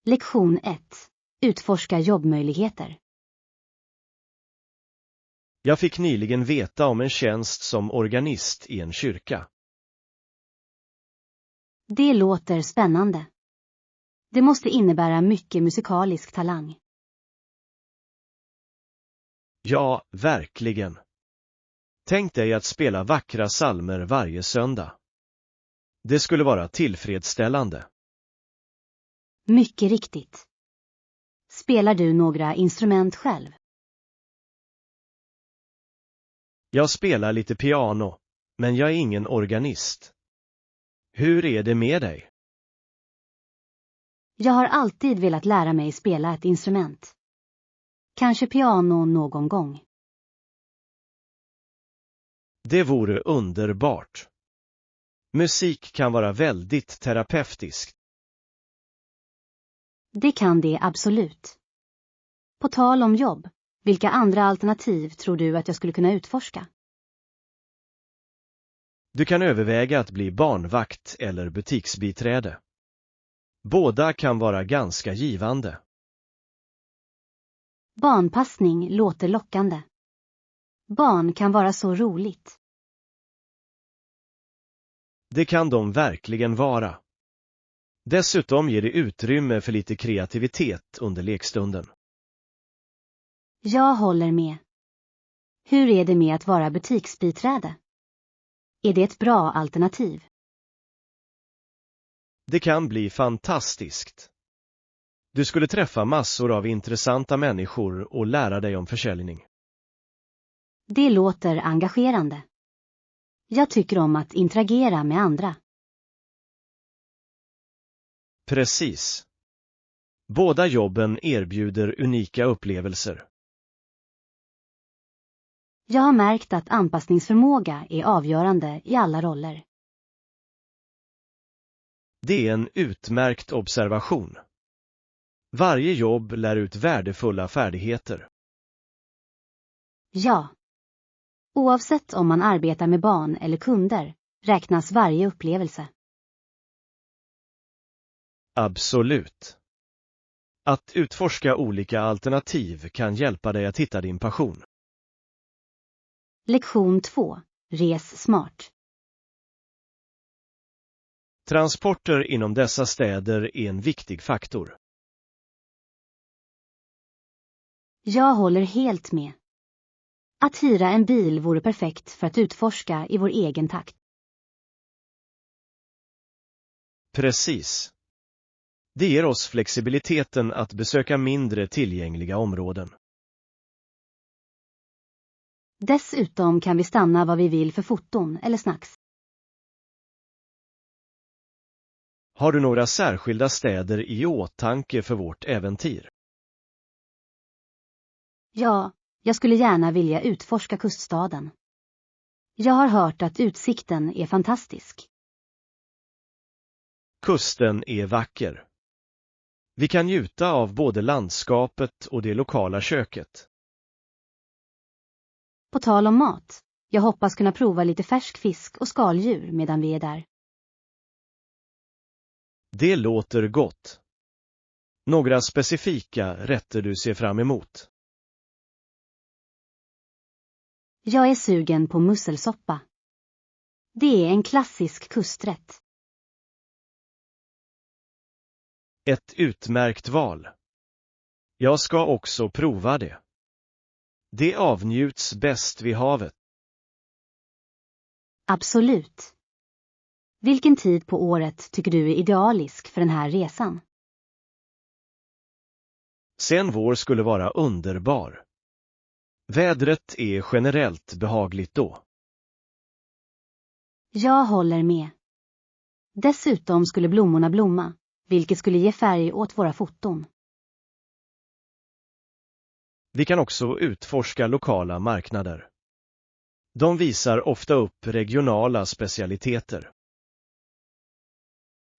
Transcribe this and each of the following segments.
Lektion 1. Utforska jobbmöjligheter. Jag fick nyligen veta om en tjänst som organist i en kyrka. Det låter spännande. Det måste innebära mycket musikalisk talang. Ja, verkligen. Tänk dig att spela vackra psalmer varje söndag. Det skulle vara tillfredsställande. Mycket riktigt. Spelar du några instrument själv? Jag spelar lite piano, men jag är ingen organist. Hur är det med dig? Jag har alltid velat lära mig spela ett instrument. Kanske piano någon gång. Det vore underbart. Musik kan vara väldigt terapeutiskt. Det kan det absolut. På tal om jobb, vilka andra alternativ tror du att jag skulle kunna utforska? Du kan överväga att bli barnvakt eller butiksbiträde. Båda kan vara ganska givande. Barnpassning låter lockande. Barn kan vara så roligt. Det kan de verkligen vara. Dessutom ger det utrymme för lite kreativitet under lekstunden. Jag håller med. Hur är det med att vara butiksbiträde? Är det ett bra alternativ? Det kan bli fantastiskt. Du skulle träffa massor av intressanta människor och lära dig om försäljning. Det låter engagerande. Jag tycker om att interagera med andra. Precis. Båda jobben erbjuder unika upplevelser. Jag har märkt att anpassningsförmåga är avgörande i alla roller. Det är en utmärkt observation. Varje jobb lär ut värdefulla färdigheter. Ja. Oavsett om man arbetar med barn eller kunder, räknas varje upplevelse. Absolut. Att utforska olika alternativ kan hjälpa dig att hitta din passion. Lektion 2. Res smart. Transporter inom dessa städer är en viktig faktor. Jag håller helt med. Att hyra en bil vore perfekt för att utforska i vår egen takt. Precis. Det ger oss flexibiliteten att besöka mindre tillgängliga områden. Dessutom kan vi stanna vad vi vill för foton eller snacks. Har du några särskilda städer i åtanke för vårt äventyr? Ja, jag skulle gärna vilja utforska kuststaden. Jag har hört att utsikten är fantastisk. Kusten är vacker. Vi kan njuta av både landskapet och det lokala köket. På tal om mat, jag hoppas kunna prova lite färsk fisk och skaldjur medan vi är där. Det låter gott. Några specifika rätter du ser fram emot? Jag är sugen på musselsoppa. Det är en klassisk kusträtt. Ett utmärkt val. Jag ska också prova det. Det avnjuts bäst vid havet. Absolut. Vilken tid på året tycker du är idealisk för den här resan? Sen vår skulle vara underbar. Vädret är generellt behagligt då. Jag håller med. Dessutom skulle blommorna blomma, vilket skulle ge färg åt våra foton. Vi kan också utforska lokala marknader. De visar ofta upp regionala specialiteter.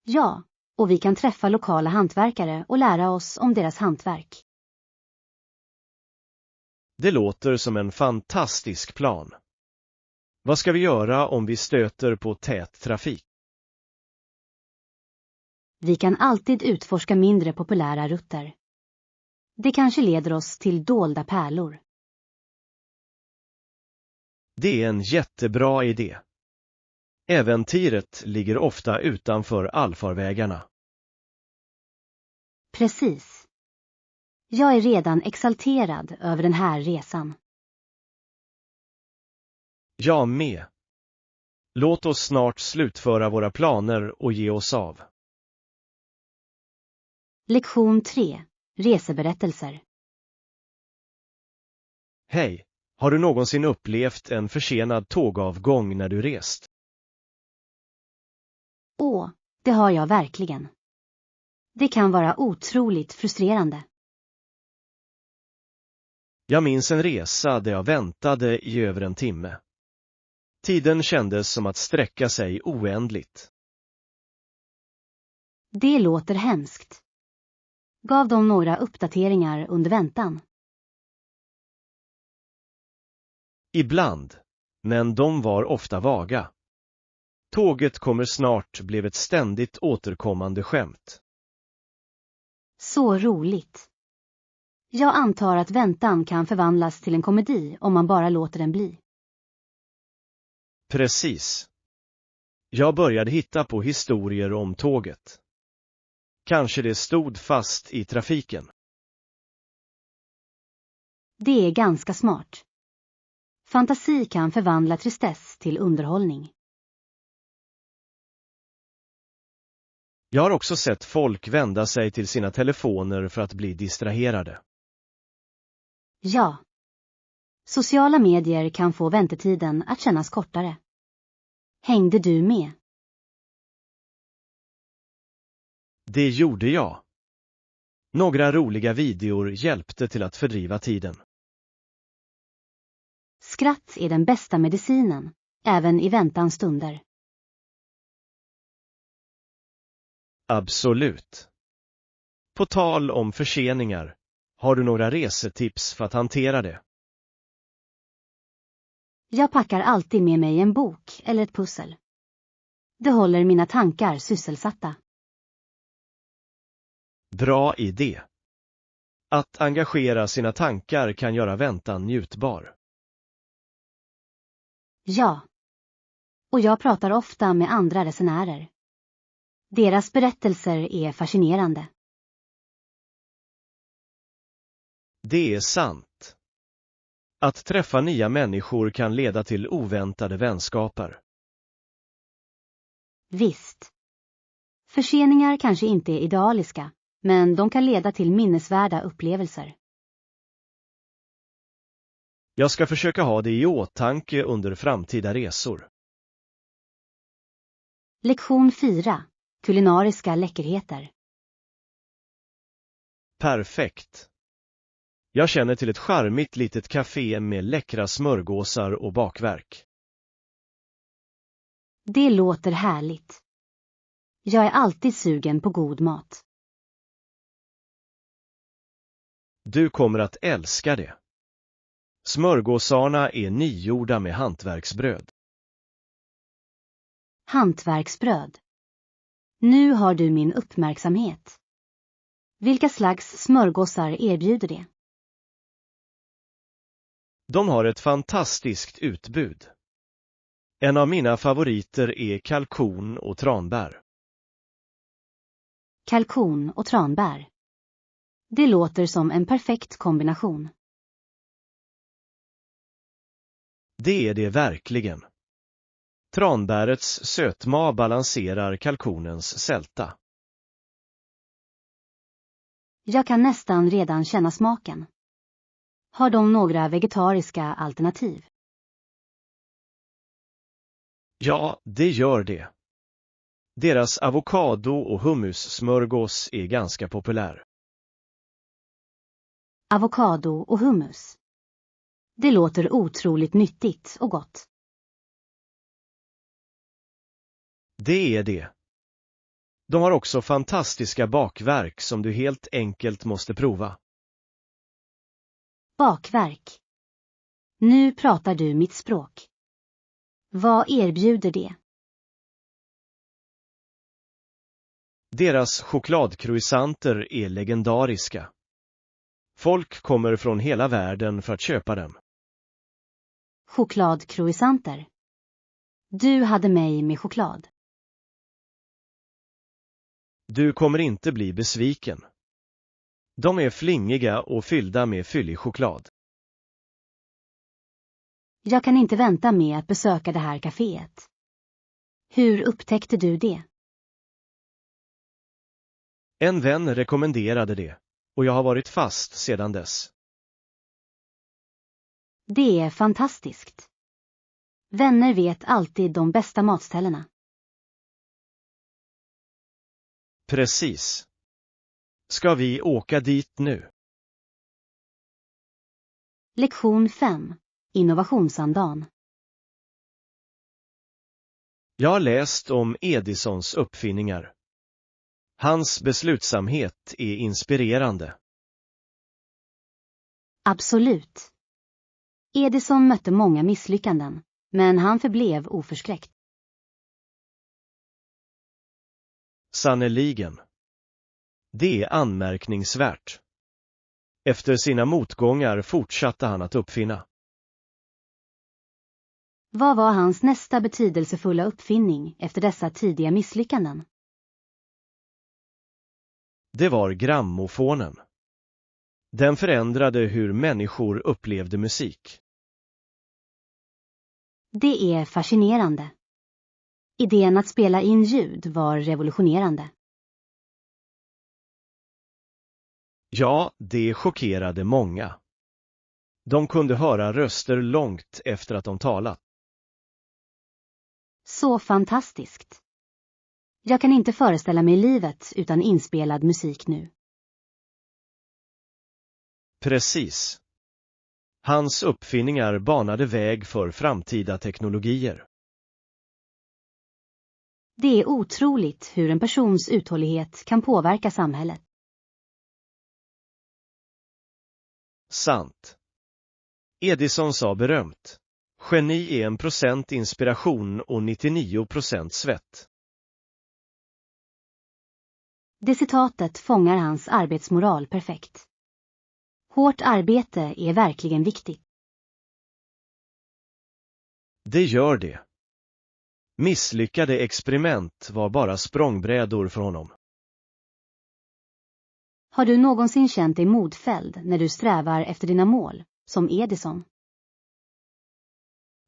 Ja, och vi kan träffa lokala hantverkare och lära oss om deras hantverk. Det låter som en fantastisk plan. Vad ska vi göra om vi stöter på tät trafik? Vi kan alltid utforska mindre populära rutter. Det kanske leder oss till dolda pärlor. Det är en jättebra idé. Äventyret ligger ofta utanför allfarvägarna. Precis. Jag är redan exalterad över den här resan. Jag med. Låt oss snart slutföra våra planer och ge oss av. Lektion 3. Reseberättelser. Hej, har du någonsin upplevt en försenad tågavgång när du rest? Åh, det har jag verkligen. Det kan vara otroligt frustrerande. Jag minns en resa där jag väntade i över en timme. Tiden kändes som att sträcka sig oändligt. Det låter hemskt. Gav de några uppdateringar under väntan? Ibland, men de var ofta vaga. Tåget kommer snart blev ett ständigt återkommande skämt. Så roligt. Jag antar att väntan kan förvandlas till en komedi om man bara låter den bli. Precis. Jag började hitta på historier om tåget. Kanske det stod fast i trafiken. Det är ganska smart. Fantasi kan förvandla tristess till underhållning. Jag har också sett folk vända sig till sina telefoner för att bli distraherade. Ja. Sociala medier kan få väntetiden att kännas kortare. Hängde du med? Det gjorde jag. Några roliga videor hjälpte till att fördriva tiden. Skratt är den bästa medicinen, även i väntans stunder. Absolut. På tal om förseningar, har du några resetips för att hantera det? Jag packar alltid med mig en bok eller ett pussel. Det håller mina tankar sysselsatta. Bra idé. Att engagera sina tankar kan göra väntan njutbar. Ja. Och jag pratar ofta med andra resenärer. Deras berättelser är fascinerande. Det är sant. Att träffa nya människor kan leda till oväntade vänskaper. Visst. Förseningar kanske inte är idealiska, men de kan leda till minnesvärda upplevelser. Jag ska försöka ha det i åtanke under framtida resor. Lektion 4. Kulinariska läckerheter. Perfekt. Jag känner till ett charmigt litet café med läckra smörgåsar och bakverk. Det låter härligt. Jag är alltid sugen på god mat. Du kommer att älska det. Smörgåsarna är nygjorda med hantverksbröd. Hantverksbröd. Nu har du min uppmärksamhet. Vilka slags smörgåsar erbjuder det? De har ett fantastiskt utbud. En av mina favoriter är kalkon och tranbär. Kalkon och tranbär. Det låter som en perfekt kombination. Det är det verkligen. Tranbärets sötma balanserar kalkonens sälta. Jag kan nästan redan känna smaken. Har de några vegetariska alternativ? Ja, det gör det. Deras avokado och hummussmörgås är ganska populär. Avokado och hummus. Det låter otroligt nyttigt och gott. Det är det. De har också fantastiska bakverk som du helt enkelt måste prova. Bakverk. Nu pratar du mitt språk. Vad erbjuder det? Deras chokladcroissanter är legendariska. Folk kommer från hela världen för att köpa dem. Chokladcroissanter. Du hade mig med choklad. Du kommer inte bli besviken. De är flingiga och fyllda med fyllig choklad. Jag kan inte vänta med att besöka det här kaféet. Hur upptäckte du det? En vän rekommenderade det, och jag har varit fast sedan dess. Det är fantastiskt. Vänner vet alltid de bästa matställena. Precis. Ska vi åka dit nu? Lektion 5. Innovationsandan. Jag har läst om Edisons uppfinningar. Hans beslutsamhet är inspirerande. Absolut. Edison mötte många misslyckanden, men han förblev oförskräckt. Sannoliken. Det är anmärkningsvärt. Efter sina motgångar fortsatte han att uppfinna. Vad var hans nästa betydelsefulla uppfinning efter dessa tidiga misslyckanden? Det var grammofonen. Den förändrade hur människor upplevde musik. Det är fascinerande. Idén att spela in ljud var revolutionerande. Ja, det chockerade många. De kunde höra röster långt efter att de talat. Så fantastiskt. Jag kan inte föreställa mig livet utan inspelad musik nu. Precis. Hans uppfinningar banade väg för framtida teknologier. Det är otroligt hur en persons uthållighet kan påverka samhället. Sant. Edison sa berömt: geni är 1% inspiration och 99% svett. Det citatet fångar hans arbetsmoral perfekt. Hårt arbete är verkligen viktigt. Det gör det. Misslyckade experiment var bara språngbrädor för honom. Har du någonsin känt dig modfälld när du strävar efter dina mål, som Edison?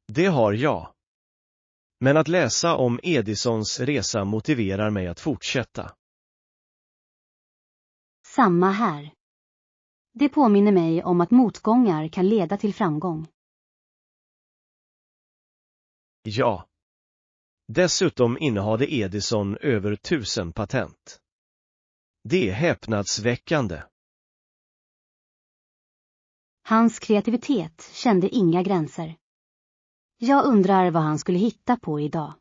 Det har jag. Men att läsa om Edisons resa motiverar mig att fortsätta. Samma här. Det påminner mig om att motgångar kan leda till framgång. Ja. Dessutom innehade Edison över 1000 patent. Det är häpnadsväckande. Hans kreativitet kände inga gränser. Jag undrar vad han skulle hitta på idag.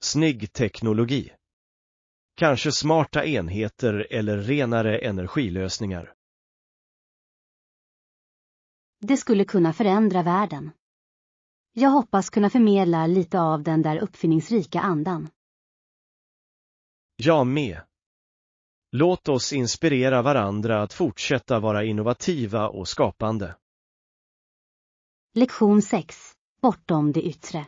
Snygg teknologi. Kanske smarta enheter eller renare energilösningar. Det skulle kunna förändra världen. Jag hoppas kunna förmedla lite av den där uppfinningsrika andan. Jag med. Låt oss inspirera varandra att fortsätta vara innovativa och skapande. Lektion 6. Bortom det yttre.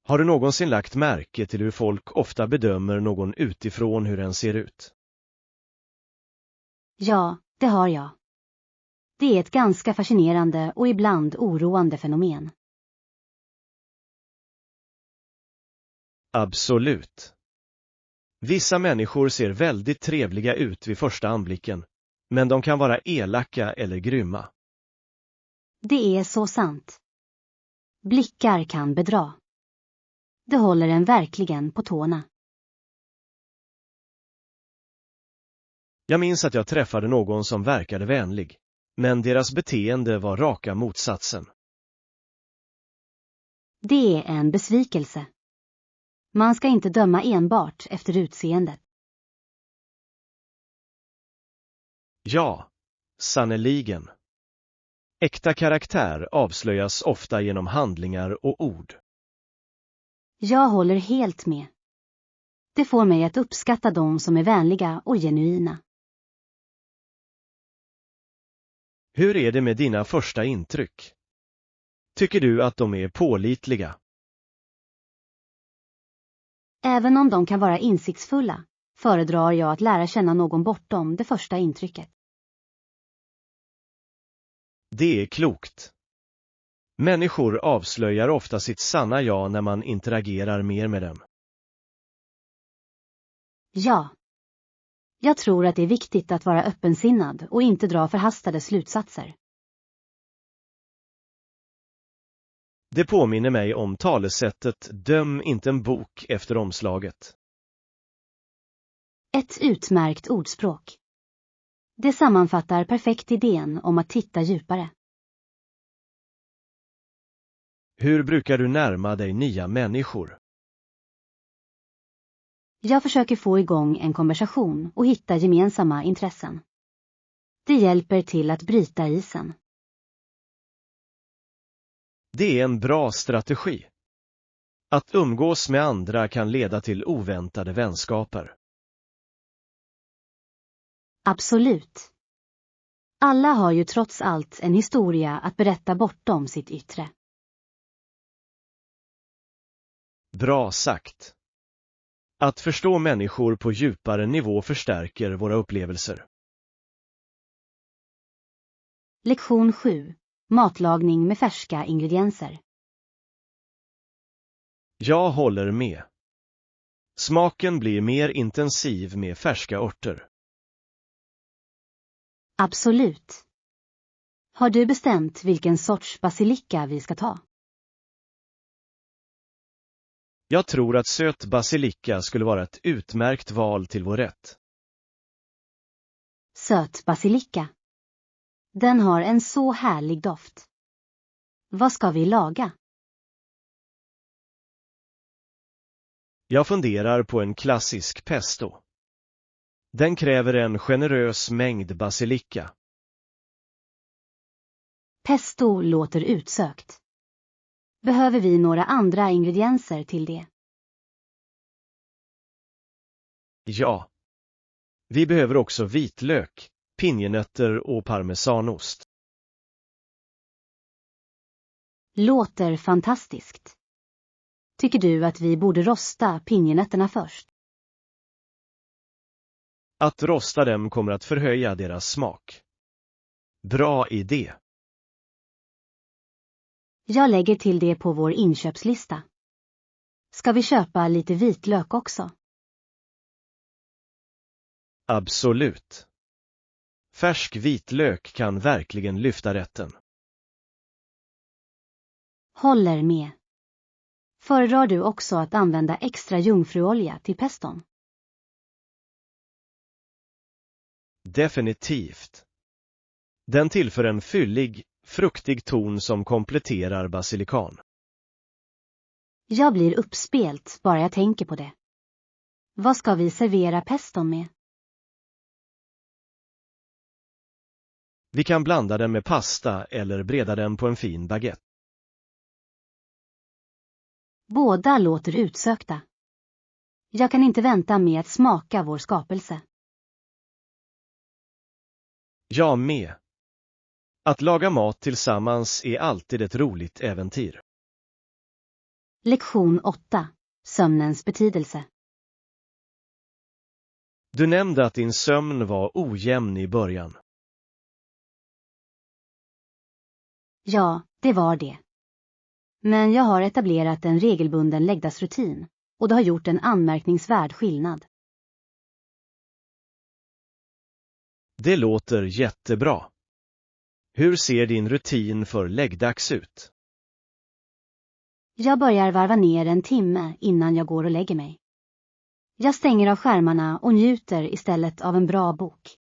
Har du någonsin lagt märke till hur folk ofta bedömer någon utifrån hur den ser ut? Ja, det har jag. Det är ett ganska fascinerande och ibland oroande fenomen. Absolut. Vissa människor ser väldigt trevliga ut vid första anblicken, men de kan vara elaka eller grymma. Det är så sant. Blickar kan bedra. Det håller en verkligen på tårna. Jag minns att jag träffade någon som verkade vänlig, men deras beteende var raka motsatsen. Det är en besvikelse. Man ska inte döma enbart efter utseendet. Ja, sannoliken. Äkta karaktär avslöjas ofta genom handlingar och ord. Jag håller helt med. Det får mig att uppskatta dem som är vänliga och genuina. Hur är det med dina första intryck? Tycker du att de är pålitliga? Även om de kan vara insiktsfulla, föredrar jag att lära känna någon bortom det första intrycket. Det är klokt. Människor avslöjar ofta sitt sanna jag när man interagerar mer med dem. Ja. Jag tror att det är viktigt att vara öppensinnad och inte dra förhastade slutsatser. Det påminner mig om talesättet döm inte en bok efter omslaget. Ett utmärkt ordspråk. Det sammanfattar perfekt idén om att titta djupare. Hur brukar du närma dig nya människor? Jag försöker få igång en konversation och hitta gemensamma intressen. Det hjälper till att bryta isen. Det är en bra strategi. Att umgås med andra kan leda till oväntade vänskaper. Absolut. Alla har ju trots allt en historia att berätta bortom sitt yttre. Bra sagt. Att förstå människor på djupare nivå förstärker våra upplevelser. Lektion 7. Matlagning med färska ingredienser. Jag håller med. Smaken blir mer intensiv med färska örter. Absolut. Har du bestämt vilken sorts basilika vi ska ta? Jag tror att söt basilika skulle vara ett utmärkt val till vår rätt. Söt basilika. Den har en så härlig doft. Vad ska vi laga? Jag funderar på en klassisk pesto. Den kräver en generös mängd basilika. Pesto låter utsökt. Behöver vi några andra ingredienser till det? Ja. Vi behöver också vitlök, pinjenötter och parmesanost. Låter fantastiskt. Tycker du att vi borde rosta pinjenötterna först? Att rosta dem kommer att förhöja deras smak. Bra idé. Jag lägger till det på vår inköpslista. Ska vi köpa lite vitlök också? Absolut. Färsk vitlök kan verkligen lyfta rätten. Håller med. Föredrar du också att använda extra jungfruolja till peston? Definitivt. Den tillför en fyllig, fruktig ton som kompletterar basilikan. Jag blir uppspelt bara jag tänker på det. Vad ska vi servera peston med? Vi kan blanda den med pasta eller breda den på en fin baguette. Båda låter utsökta. Jag kan inte vänta med att smaka vår skapelse. Jag med. Att laga mat tillsammans är alltid ett roligt äventyr. Lektion 8. Sömnens betydelse. Du nämnde att din sömn var ojämn i början. Ja, det var det. Men jag har etablerat en regelbunden läggdagsrutin och det har gjort en anmärkningsvärd skillnad. Det låter jättebra. Hur ser din rutin för läggdags ut? Jag börjar varva ner en timme innan jag går och lägger mig. Jag stänger av skärmarna och njuter istället av en bra bok.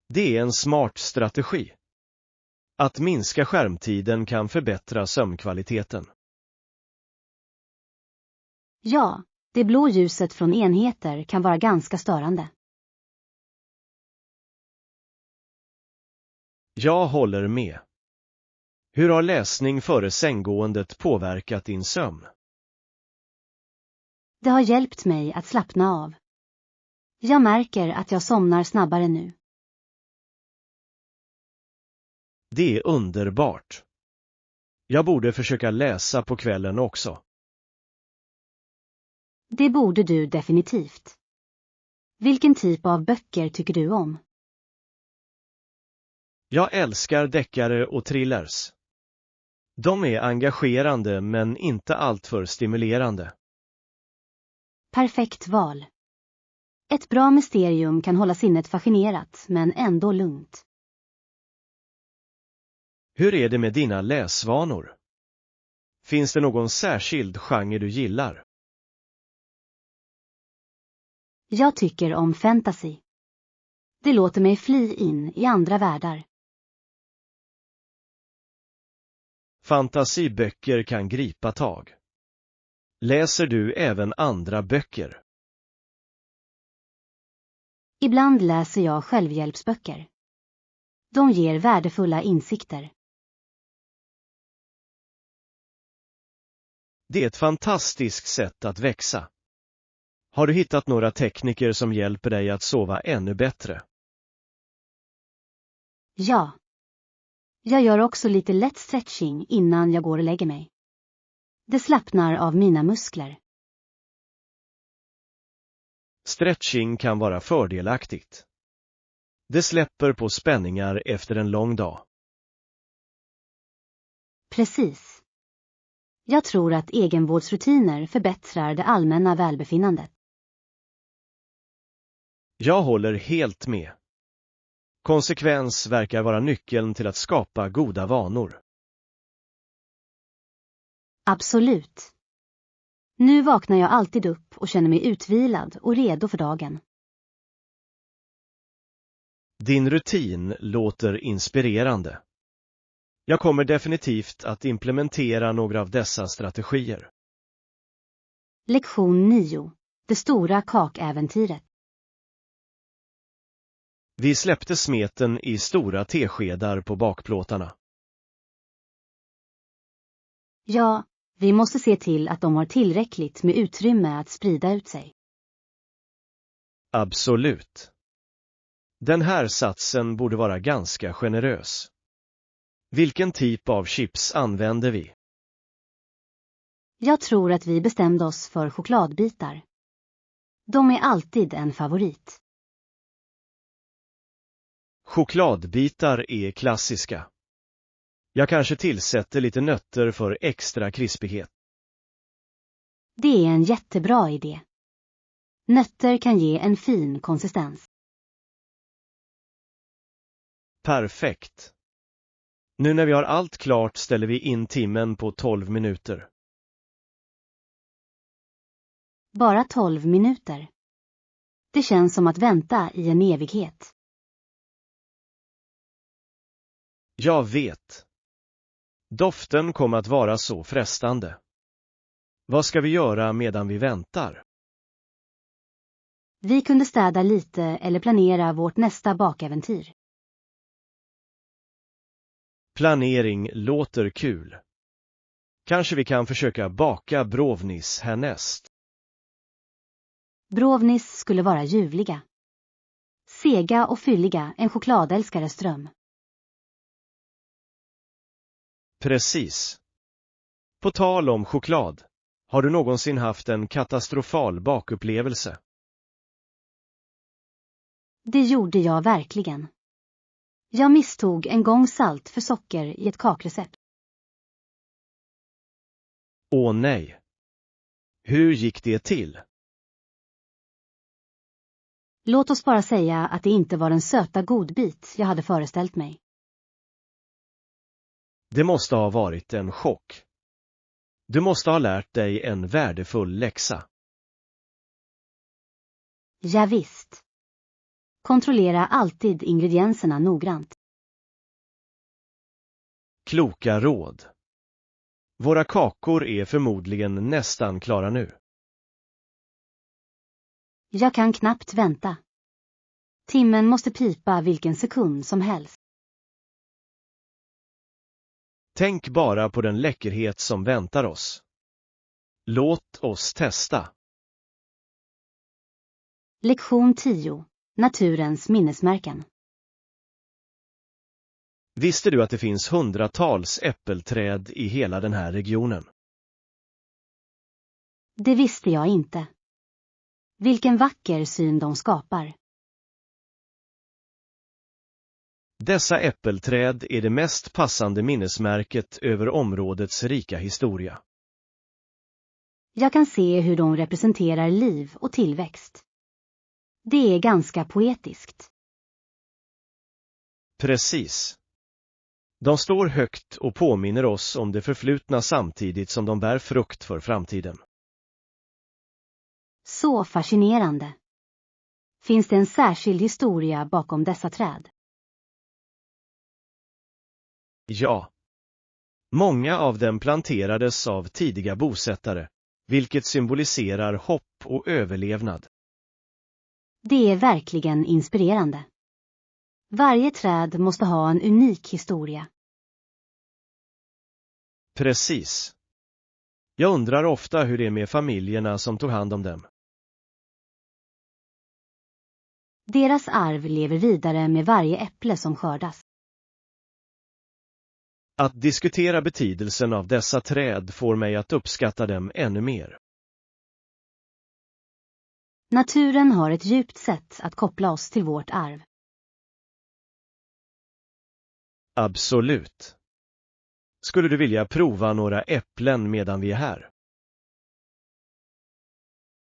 Det är en smart strategi. Att minska skärmtiden kan förbättra sömnkvaliteten. Ja, det blå ljuset från enheter kan vara ganska störande. Jag håller med. Hur har läsning före sänggåendet påverkat din sömn? Det har hjälpt mig att slappna av. Jag märker att jag somnar snabbare nu. Det är underbart. Jag borde försöka läsa på kvällen också. Det borde du definitivt. Vilken typ av böcker tycker du om? Jag älskar deckare och thrillers. De är engagerande men inte alltför stimulerande. Perfekt val. Ett bra mysterium kan hålla sinnet fascinerat men ändå lugnt. Hur är det med dina läsvanor? Finns det någon särskild genre du gillar? Jag tycker om fantasy. Det låter mig fly in i andra världar. Fantasiböcker kan gripa tag. Läser du även andra böcker? Ibland läser jag självhjälpsböcker. De ger värdefulla insikter. Det är ett fantastiskt sätt att växa. Har du hittat några tekniker som hjälper dig att sova ännu bättre? Ja. Jag gör också lite lätt stretching innan jag går och lägger mig. Det slappnar av mina muskler. Stretching kan vara fördelaktigt. Det släpper på spänningar efter en lång dag. Precis. Jag tror att egenvårdsrutiner förbättrar det allmänna välbefinnandet. Jag håller helt med. Konsekvens verkar vara nyckeln till att skapa goda vanor. Absolut. Nu vaknar jag alltid upp och känner mig utvilad och redo för dagen. Din rutin låter inspirerande. Jag kommer definitivt att implementera några av dessa strategier. Lektion 9. Det stora kakäventyret. Vi släppte smeten i stora teskedar på bakplåtarna. Ja, vi måste se till att de har tillräckligt med utrymme att sprida ut sig. Absolut. Den här satsen borde vara ganska generös. Vilken typ av chips använder vi? Jag tror att vi bestämde oss för chokladbitar. De är alltid en favorit. Chokladbitar är klassiska. Jag kanske tillsätter lite nötter för extra krispighet. Det är en jättebra idé. Nötter kan ge en fin konsistens. Perfekt. Nu när vi har allt klart ställer vi in timmen på 12 minuter. Bara 12 minuter. Det känns som att vänta i en evighet. Jag vet. Doften kommer att vara så frestande. Vad ska vi göra medan vi väntar? Vi kunde städa lite eller planera vårt nästa bakäventyr. Planering låter kul. Kanske vi kan försöka baka brownies härnäst. Brownies skulle vara ljuvliga. Sega och fylliga, en chokladälskares dröm. Precis. På tal om choklad, har du någonsin haft en katastrofal bakupplevelse? Det gjorde jag verkligen. Jag misstog en gång salt för socker i ett kakrecept. Åh nej. Hur gick det till? Låt oss bara säga att det inte var en söta godbit jag hade föreställt mig. Det måste ha varit en chock. Du måste ha lärt dig en värdefull läxa. Ja, visst. Kontrollera alltid ingredienserna noggrant. Kloka råd. Våra kakor är förmodligen nästan klara nu. Jag kan knappt vänta. Timmen måste pipa vilken sekund som helst. Tänk bara på den läckerhet som väntar oss. Låt oss testa. Lektion 10. Naturens minnesmärken. Visste du att det finns hundratals äppelträd i hela den här regionen? Det visste jag inte. Vilken vacker syn de skapar. Dessa äppelträd är det mest passande minnesmärket över områdets rika historia. Jag kan se hur de representerar liv och tillväxt. Det är ganska poetiskt. Precis. De står högt och påminner oss om det förflutna samtidigt som de bär frukt för framtiden. Så fascinerande. Finns det en särskild historia bakom dessa träd? Ja. Många av dem planterades av tidiga bosättare, vilket symboliserar hopp och överlevnad. Det är verkligen inspirerande. Varje träd måste ha en unik historia. Precis. Jag undrar ofta hur det är med familjerna som tog hand om dem. Deras arv lever vidare med varje äpple som skördas. Att diskutera betydelsen av dessa träd får mig att uppskatta dem ännu mer. Naturen har ett djupt sätt att koppla oss till vårt arv. Absolut. Skulle du vilja prova några äpplen medan vi är här?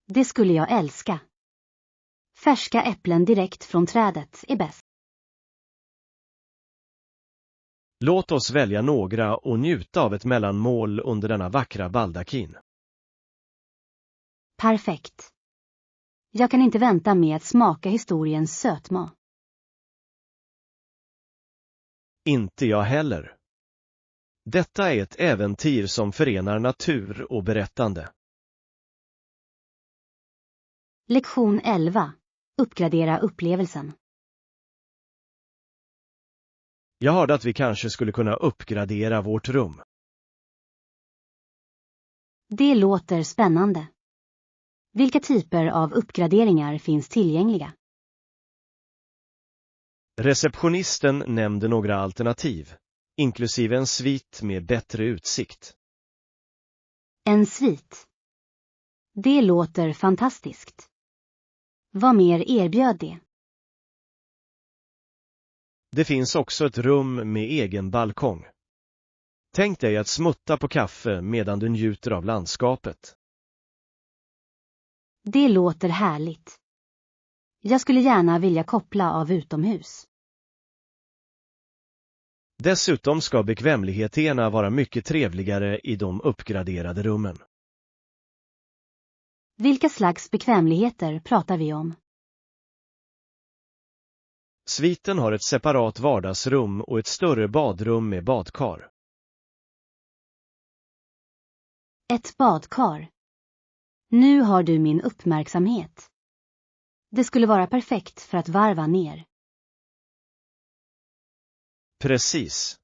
Det skulle jag älska. Färska äpplen direkt från trädet är bäst. Låt oss välja några och njuta av ett mellanmål under denna vackra baldakin. Perfekt. Jag kan inte vänta med att smaka historiens sötma. Inte jag heller. Detta är ett äventyr som förenar natur och berättande. Lektion 11. Uppgradera upplevelsen. Jag hörde att vi kanske skulle kunna uppgradera vårt rum. Det låter spännande. Vilka typer av uppgraderingar finns tillgängliga? Receptionisten nämnde några alternativ, inklusive en svit med bättre utsikt. En svit. Det låter fantastiskt. Vad mer erbjöd det? Det finns också ett rum med egen balkong. Tänk dig att smutta på kaffe medan du njuter av landskapet. Det låter härligt. Jag skulle gärna vilja koppla av utomhus. Dessutom ska bekvämligheterna vara mycket trevligare i de uppgraderade rummen. Vilka slags bekvämligheter pratar vi om? Sviten har ett separat vardagsrum och ett större badrum med badkar. Ett badkar. Nu har du min uppmärksamhet. Det skulle vara perfekt för att varva ner. Precis.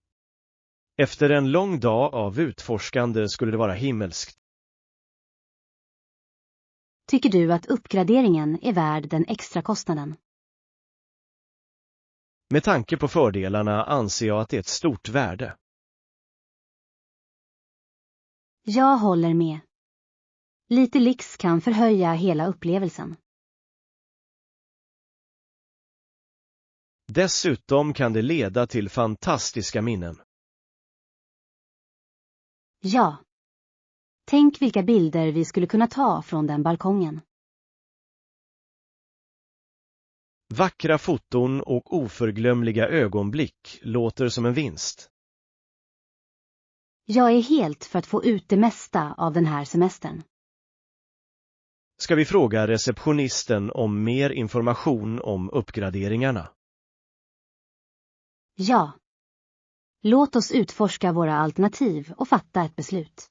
Efter en lång dag av utforskande skulle det vara himmelskt. Tycker du att uppgraderingen är värd den extra kostnaden? Med tanke på fördelarna anser jag att det är ett stort värde. Jag håller med. Lite lyx kan förhöja hela upplevelsen. Dessutom kan det leda till fantastiska minnen. Ja. Tänk vilka bilder vi skulle kunna ta från den balkongen. Vackra foton och oförglömliga ögonblick låter som en vinst. Jag är helt för att få ut det mesta av den här semestern. Ska vi fråga receptionisten om mer information om uppgraderingarna? Ja. Låt oss utforska våra alternativ och fatta ett beslut.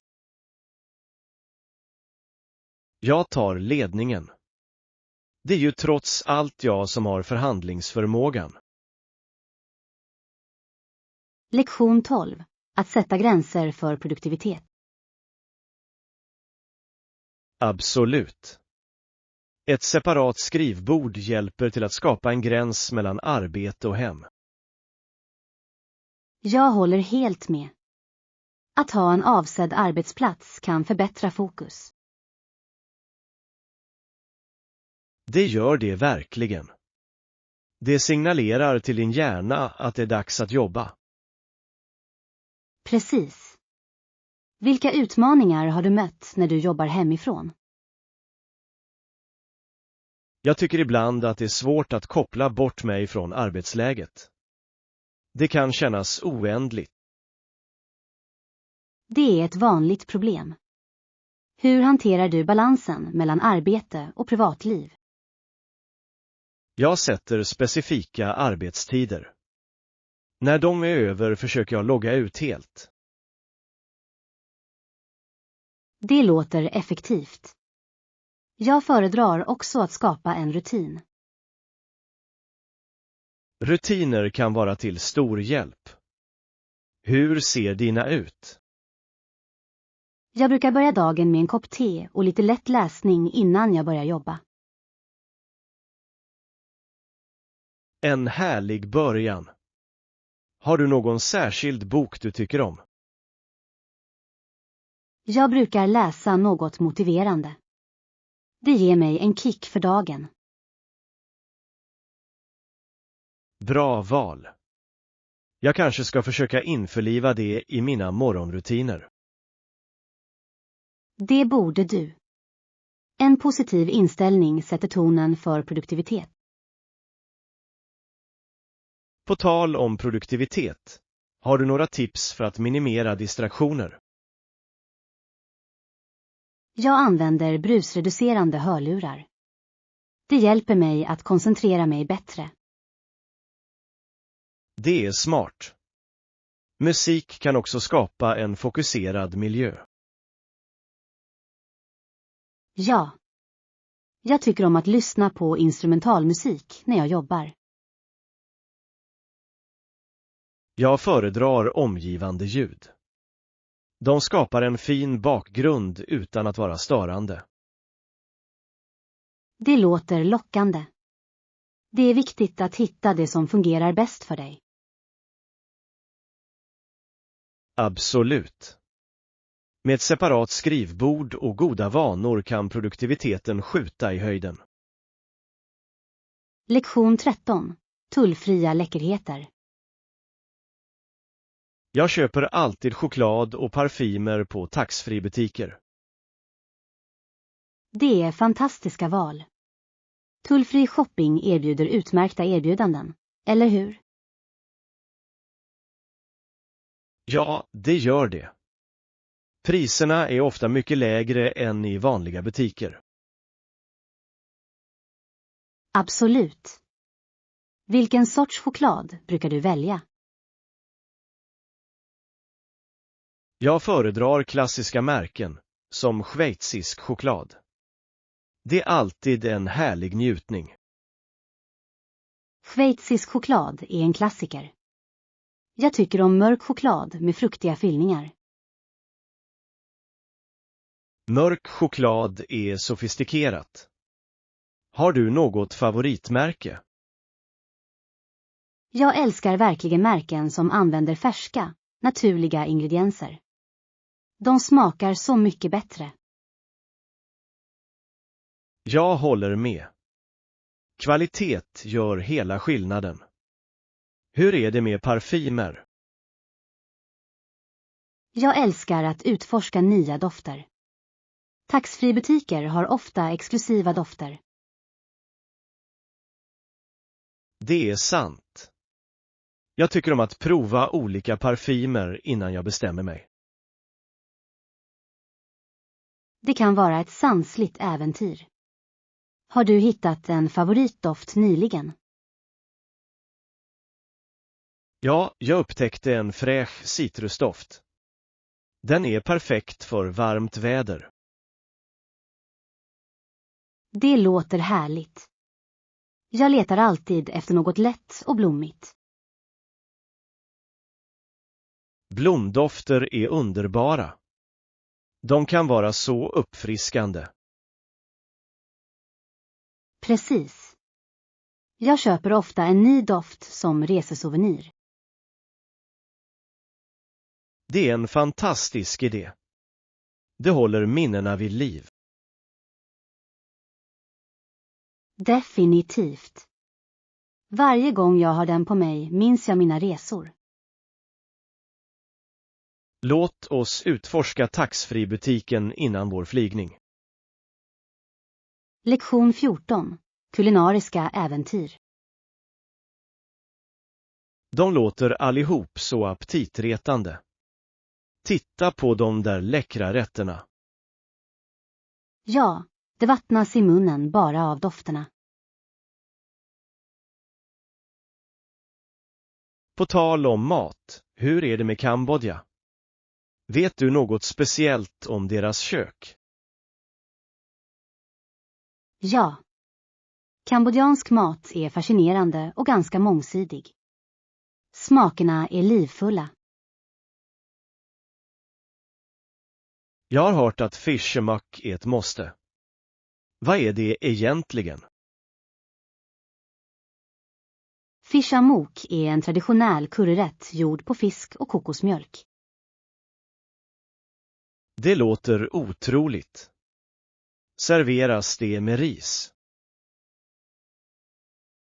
Jag tar ledningen. Det är ju trots allt jag som har förhandlingsförmågan. Lektion 12. att sätta gränser för produktivitet. Absolut. Ett separat skrivbord hjälper till att skapa en gräns mellan arbete och hem. Jag håller helt med. Att ha en avsedd arbetsplats kan förbättra fokus. Det gör det verkligen. Det signalerar till din hjärna att det är dags att jobba. Precis. Vilka utmaningar har du mött när du jobbar hemifrån? Jag tycker ibland att det är svårt att koppla bort mig från arbetsläget. Det kan kännas oändligt. Det är ett vanligt problem. Hur hanterar du balansen mellan arbete och privatliv? Jag sätter specifika arbetstider. När de är över försöker jag logga ut helt. Det låter effektivt. Jag föredrar också att skapa en rutin. Rutiner kan vara till stor hjälp. Hur ser dina ut? Jag brukar börja dagen med en kopp te och lite lätt läsning innan jag börjar jobba. En härlig början. Har du någon särskild bok du tycker om? Jag brukar läsa något motiverande. Det ger mig en kick för dagen. Bra val. Jag kanske ska försöka införliva det i mina morgonrutiner. Det borde du. En positiv inställning sätter tonen för produktivitet. På tal om produktivitet, har du några tips för att minimera distraktioner? Jag använder brusreducerande hörlurar. Det hjälper mig att koncentrera mig bättre. Det är smart. Musik kan också skapa en fokuserad miljö. Ja. Jag tycker om att lyssna på instrumentalmusik när jag jobbar. Jag föredrar omgivande ljud. De skapar en fin bakgrund utan att vara störande. Det låter lockande. Det är viktigt att hitta det som fungerar bäst för dig. Absolut. Med ett separat skrivbord och goda vanor kan produktiviteten skjuta i höjden. Lektion 13. Tullfria läckerheter. Jag köper alltid choklad och parfymer på taxfree-butiker. Det är fantastiska val. Tullfri shopping erbjuder utmärkta erbjudanden, eller hur? Ja, det gör det. Priserna är ofta mycket lägre än i vanliga butiker. Absolut. Vilken sorts choklad brukar du välja? Jag föredrar klassiska märken, som schweizisk choklad. Det är alltid en härlig njutning. Schweizisk choklad är en klassiker. Jag tycker om mörk choklad med fruktiga fyllningar. Mörk choklad är sofistikerat. Har du något favoritmärke? Jag älskar verkligen märken som använder färska, naturliga ingredienser. De smakar så mycket bättre. Jag håller med. Kvalitet gör hela skillnaden. Hur är det med parfymer? Jag älskar att utforska nya dofter. Taxfree-butiker har ofta exklusiva dofter. Det är sant. Jag tycker om att prova olika parfymer innan jag bestämmer mig. Det kan vara ett sansligt äventyr. Har du hittat en favoritdoft nyligen? Ja, jag upptäckte en fräsch citrusdoft. Den är perfekt för varmt väder. Det låter härligt. Jag letar alltid efter något lätt och blommigt. Blomdofter är underbara. De kan vara så uppfriskande. Precis. Jag köper ofta en ny doft som resesouvenir. Det är en fantastisk idé. Det håller minnena vid liv. Definitivt. Varje gång jag har den på mig minns jag mina resor. Låt oss utforska taxfree-butiken innan vår flygning. Lektion 14. Kulinariska äventyr. De låter allihop så aptitretande. Titta på de där läckra rätterna. Ja, det vattnas i munnen bara av dofterna. På tal om mat, hur är det med Kambodja? Vet du något speciellt om deras kök? Ja. Kambodjansk mat är fascinerande och ganska mångsidig. Smakerna är livfulla. Jag har hört att fish amok är ett måste. Vad är det egentligen? Fish amok är en traditionell curryrätt gjord på fisk och kokosmjölk. Det låter otroligt. Serveras det med ris?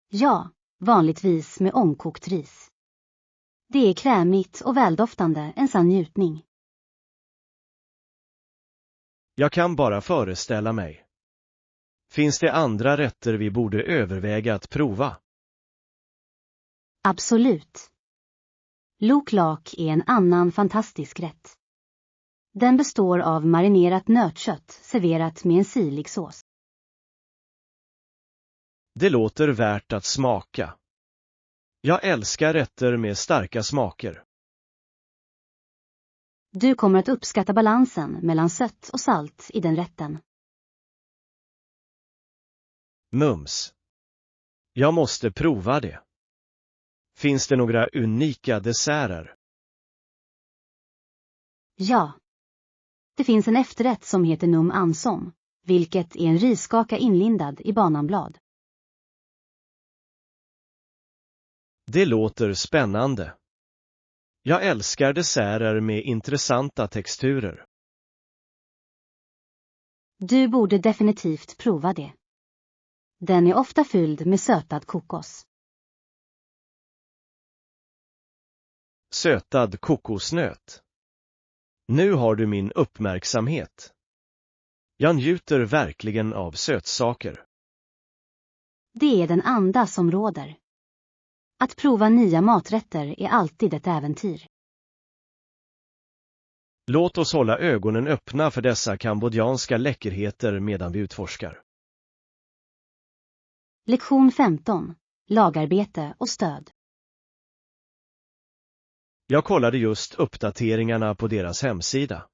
Ja, vanligtvis med ångkokt ris. Det är krämigt och väldoftande, en sann njutning. Jag kan bara föreställa mig. Finns det andra rätter vi borde överväga att prova? Absolut. Lok lak är en annan fantastisk rätt. Den består av marinerat nötkött serverat med en sirlig sås. Det låter värt att smaka. Jag älskar rätter med starka smaker. Du kommer att uppskatta balansen mellan sött och salt i den rätten. Mums. Jag måste prova det. Finns det några unika desserter? Ja. Det finns en efterrätt som heter num ansom, vilket är en riskaka inlindad i bananblad. Det låter spännande. Jag älskar desserter med intressanta texturer. Du borde definitivt prova det. Den är ofta fylld med sötad kokos. Sötad kokosnöt. Nu har du min uppmärksamhet. Jag njuter verkligen av sötsaker. Det är den anda som råder. Att prova nya maträtter är alltid ett äventyr. Låt oss hålla ögonen öppna för dessa kambodjanska läckerheter medan vi utforskar. Lektion 15. Lagarbete och stöd. Jag kollade just uppdateringarna på deras hemsida.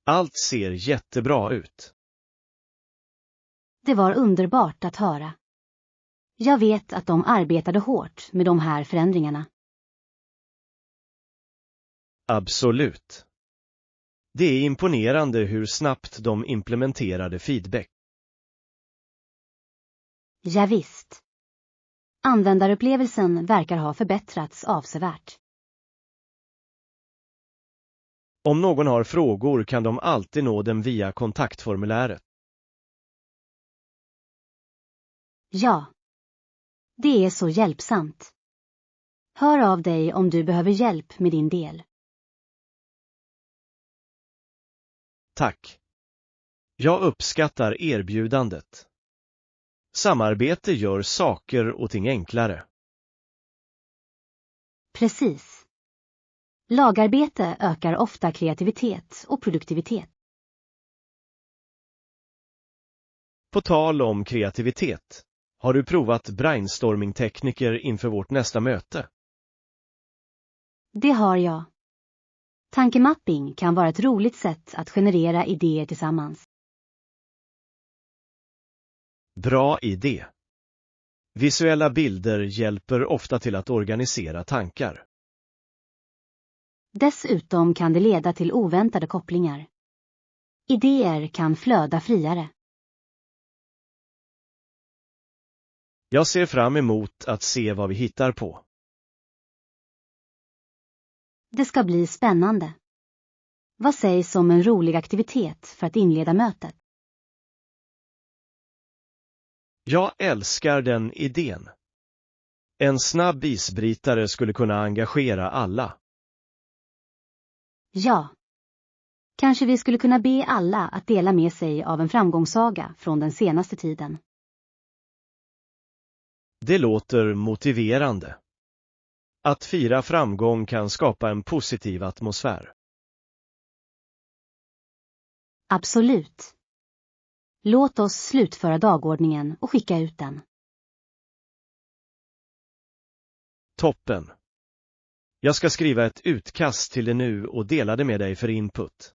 Allt ser jättebra ut. Det var underbart att höra. Jag vet att de arbetade hårt med de här förändringarna. Absolut. Det är imponerande hur snabbt de implementerade feedback. Ja, visst. Användarupplevelsen verkar ha förbättrats avsevärt. Om någon har frågor kan de alltid nå dem via kontaktformuläret. Ja. Det är så hjälpsamt. Hör av dig om du behöver hjälp med din del. Tack. Jag uppskattar erbjudandet. Samarbete gör saker och ting enklare. Precis. Lagarbete ökar ofta kreativitet och produktivitet. På tal om kreativitet, har du provat brainstorming-tekniker inför vårt nästa möte? Det har jag. Tankemapping kan vara ett roligt sätt att generera idéer tillsammans. Bra idé. Visuella bilder hjälper ofta till att organisera tankar. Dessutom kan det leda till oväntade kopplingar. Idéer kan flöda friare. Jag ser fram emot att se vad vi hittar på. Det ska bli spännande. Vad sägs om en rolig aktivitet för att inleda mötet? Jag älskar den idén. En snabb isbrytare skulle kunna engagera alla. Ja. Kanske vi skulle kunna be alla att dela med sig av en framgångssaga från den senaste tiden. Det låter motiverande. Att fira framgång kan skapa en positiv atmosfär. Absolut. Låt oss slutföra dagordningen och skicka ut den. Toppen. Jag ska skriva ett utkast till det nu och dela det med dig för input.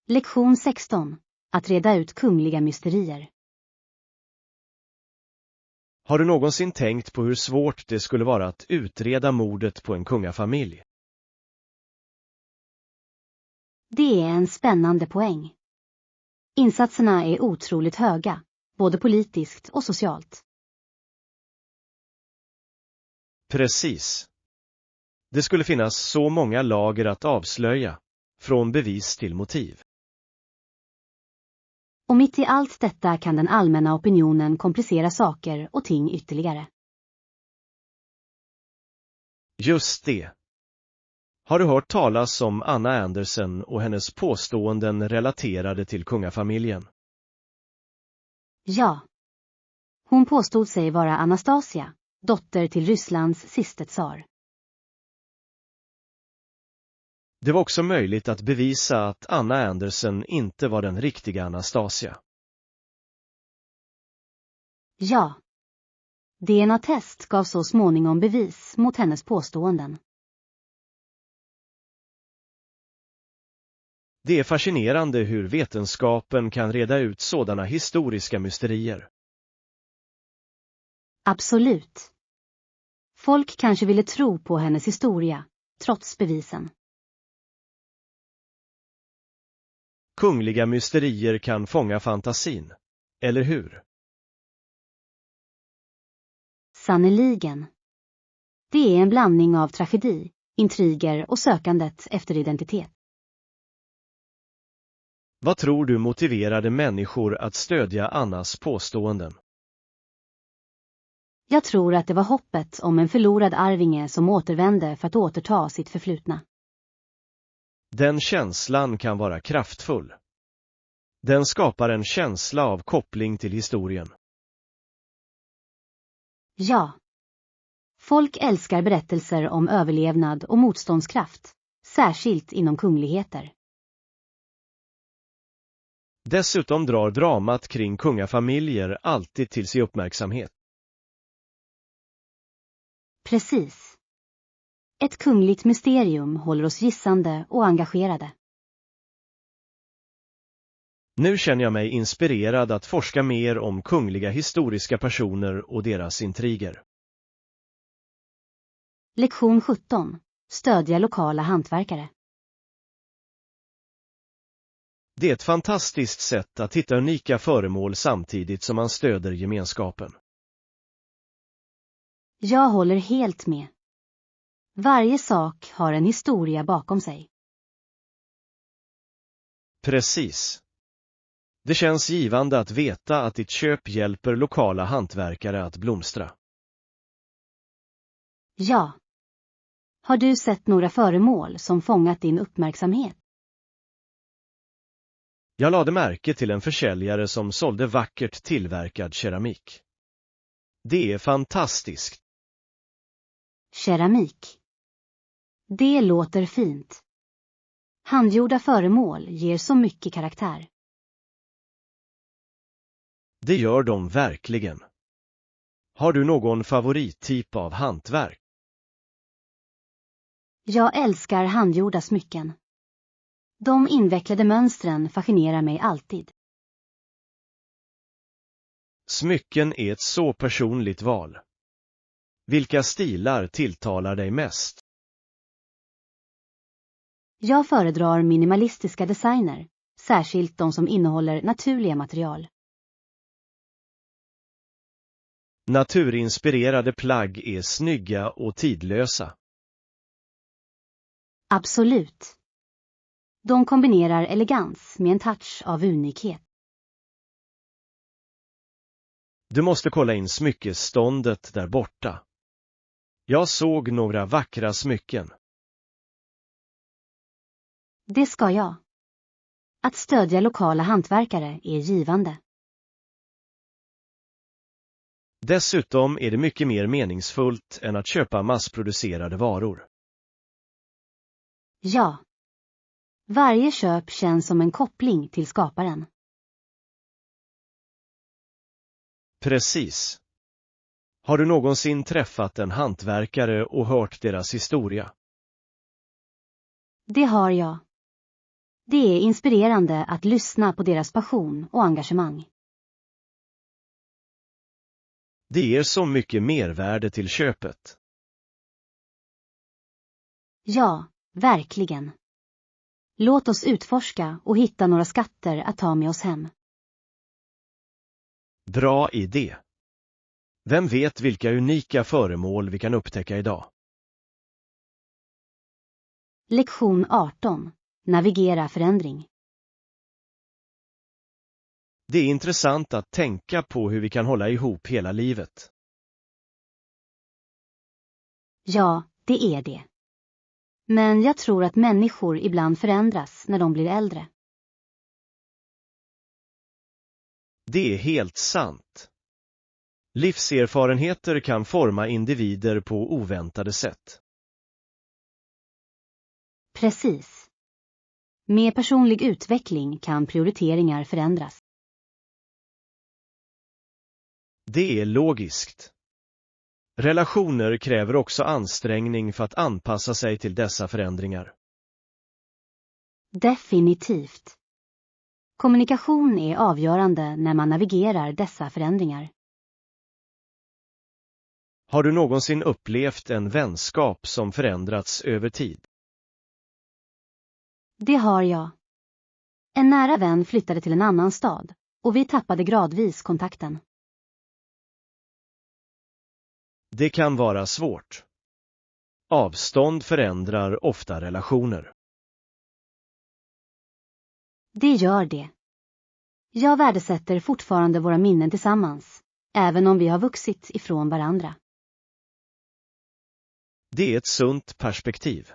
Lektion 16. Att reda ut kungliga mysterier. Har du någonsin tänkt på hur svårt det skulle vara att utreda mordet på en kungafamilj? Det är en spännande poäng. Insatserna är otroligt höga, både politiskt och socialt. Precis. Det skulle finnas så många lager att avslöja, från bevis till motiv. Och mitt i allt detta kan den allmänna opinionen komplicera saker och ting ytterligare. Just det. Har du hört talas om Anna Anderson och hennes påståenden relaterade till kungafamiljen? Ja. Hon påstod sig vara Anastasia, dotter till Rysslands siste tsar. Det var också möjligt att bevisa att Anna Anderson inte var den riktiga Anastasia. Ja. DNA-test gav så småningom bevis mot hennes påståenden. Det är fascinerande hur vetenskapen kan reda ut sådana historiska mysterier. Absolut. Folk kanske ville tro på hennes historia, trots bevisen. Kungliga mysterier kan fånga fantasin, eller hur? Sannoliken. Det är en blandning av tragedi, intriger och sökandet efter identitet. Vad tror du motiverade människor att stödja Annas påståenden? Jag tror att det var hoppet om en förlorad arvinge som återvände för att återta sitt förflutna. Den känslan kan vara kraftfull. Den skapar en känsla av koppling till historien. Ja. Folk älskar berättelser om överlevnad och motståndskraft, särskilt inom kungligheter. Dessutom drar dramat kring kungafamiljer alltid till sig uppmärksamhet. Precis. Ett kungligt mysterium håller oss gissande och engagerade. Nu känner jag mig inspirerad att forska mer om kungliga historiska personer och deras intriger. Lektion 17. Stödja lokala hantverkare. Det är ett fantastiskt sätt att hitta unika föremål samtidigt som man stöder gemenskapen. Jag håller helt med. Varje sak har en historia bakom sig. Precis. Det känns givande att veta att ditt köp hjälper lokala hantverkare att blomstra. Ja. Har du sett några föremål som fångat din uppmärksamhet? Jag lade märke till en försäljare som sålde vackert tillverkad keramik. Det är fantastiskt. Keramik. Det låter fint. Handgjorda föremål ger så mycket karaktär. Det gör de verkligen. Har du någon favorittyp av hantverk? Jag älskar handgjorda smycken. De invecklade mönstren fascinerar mig alltid. Smycken är ett så personligt val. Vilka stilar tilltalar dig mest? Jag föredrar minimalistiska designer, särskilt de som innehåller naturliga material. Naturinspirerade plagg är snygga och tidlösa. Absolut. De kombinerar elegans med en touch av unikhet. Du måste kolla in smyckesståndet där borta. Jag såg några vackra smycken. Det ska jag. Att stödja lokala hantverkare är givande. Dessutom är det mycket mer meningsfullt än att köpa massproducerade varor. Ja. Varje köp känns som en koppling till skaparen. Precis. Har du någonsin träffat en hantverkare och hört deras historia? Det har jag. Det är inspirerande att lyssna på deras passion och engagemang. Det ger så mycket mervärde till köpet. Ja, verkligen. Låt oss utforska och hitta några skatter att ta med oss hem. Bra idé. Vem vet vilka unika föremål vi kan upptäcka idag? Lektion 18. Navigera förändring. Det är intressant att tänka på hur vi kan hålla ihop hela livet. Ja, det är det. Men jag tror att människor ibland förändras när de blir äldre. Det är helt sant. Livserfarenheter kan forma individer på oväntade sätt. Precis. Med personlig utveckling kan prioriteringar förändras. Det är logiskt. Relationer kräver också ansträngning för att anpassa sig till dessa förändringar. Definitivt. Kommunikation är avgörande när man navigerar dessa förändringar. Har du någonsin upplevt en vänskap som förändrats över tid? Det har jag. En nära vän flyttade till en annan stad och vi tappade gradvis kontakten. Det kan vara svårt. Avstånd förändrar ofta relationer. Det gör det. Jag värdesätter fortfarande våra minnen tillsammans, även om vi har vuxit ifrån varandra. Det är ett sunt perspektiv.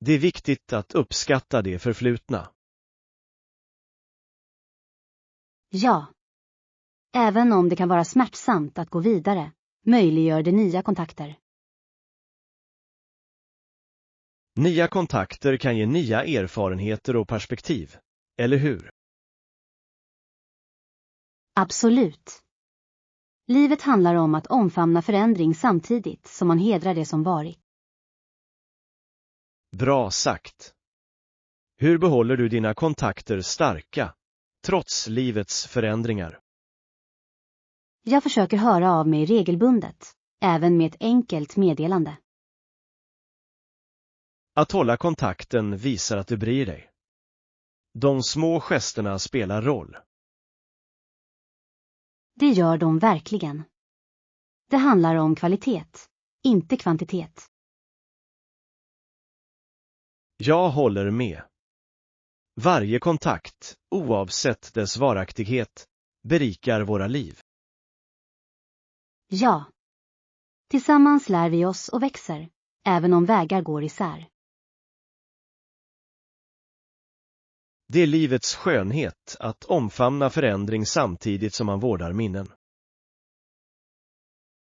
Det är viktigt att uppskatta det förflutna. Ja. Även om det kan vara smärtsamt att gå vidare, möjliggör det nya kontakter. Nya kontakter kan ge nya erfarenheter och perspektiv, eller hur? Absolut. Livet handlar om att omfamna förändring samtidigt som man hedrar det som varit. Bra sagt. Hur behåller du dina kontakter starka, trots livets förändringar? Jag försöker höra av mig regelbundet, även med ett enkelt meddelande. Att hålla kontakten visar att du bryr dig. De små gesterna spelar roll. Det gör de verkligen. Det handlar om kvalitet, inte kvantitet. Jag håller med. Varje kontakt, oavsett dess varaktighet, berikar våra liv. Ja. Tillsammans lär vi oss och växer, även om vägar går isär. Det är livets skönhet att omfamna förändring samtidigt som man vårdar minnen.